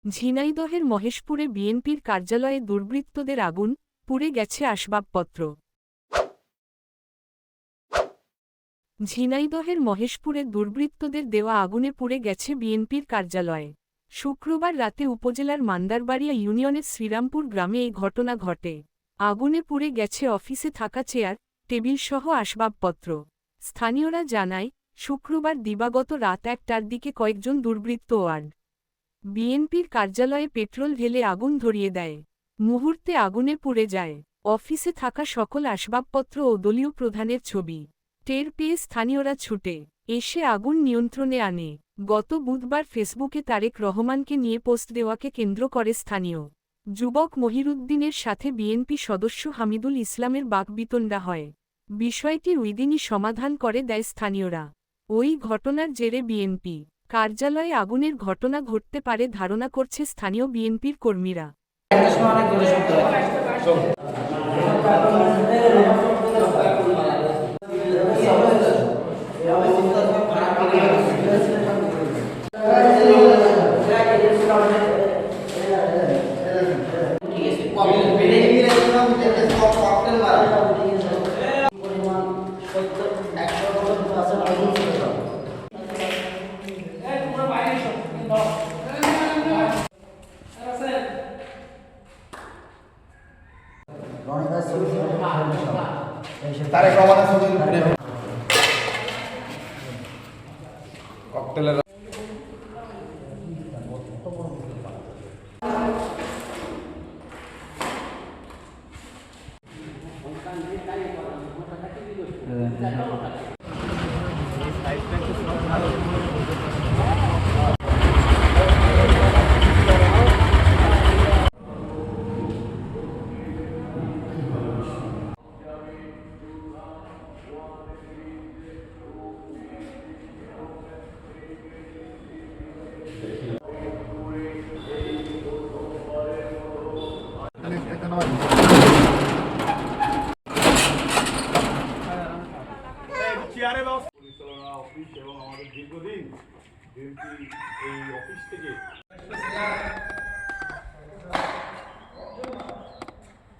ঝিনাইদহের মহেশপুরে বিএনপির কার্যালয়ে দুর্বৃত্তদের আগুন, পুড়ে গেছে আসবাবপত্র। ঝিনাইদহের মহেশপুরে দুর্বৃত্তদের দেওয়া আগুনে পুড়ে গেছে বিএনপির কার্যালয়ে। শুক্রবার রাতে উপজেলার মান্দারবাড়িয়া ইউনিয়নের শ্রীরামপুর গ্রামে এই ঘটনা ঘটে। আগুনে পুড়ে গেছে অফিসে থাকা চেয়ার, টেবিলসহ আসবাবপত্র। স্থানীয়রা জানায়, শুক্রবার দিবাগত রাত ১টার দিকে কয়েকজন দুর্বৃত্ত ওয়ার্ড বিএনপির কার্যালয়ে পেট্রোল ঢেলে আগুন ধরিয়ে দেয়। মুহূর্তে আগুনে পুড়ে যায় অফিসে থাকা সকল আসবাবপত্র ও দলীয় প্রধানের ছবি। টের পেয়ে স্থানীয়রা ছুটে এসে আগুন নিয়ন্ত্রণে আনে। গত বুধবার ফেসবুকে তারেক রহমানকে নিয়ে পোস্ট দেওয়াকে কেন্দ্র করে স্থানীয় যুবক মহিরুদ্দিনের সাথে বিএনপি সদস্য হামিদুল ইসলামের বাকবিতণ্ডা হয়। বিষয়টির ওইদিনই সমাধান করে দেয় স্থানীয়রা। ওই ঘটনার জেরে বিএনপি কার্যালয়ে আগুনের ঘটনা ঘটতে পারে ধারণা করছে স্থানীয় বিএনপির কর্মীরা। তারেক রহমানের ককটেলের পরিচালনা অফিস এবং আমাদের দীর্ঘদিন বিএনপি এই অফিস থেকে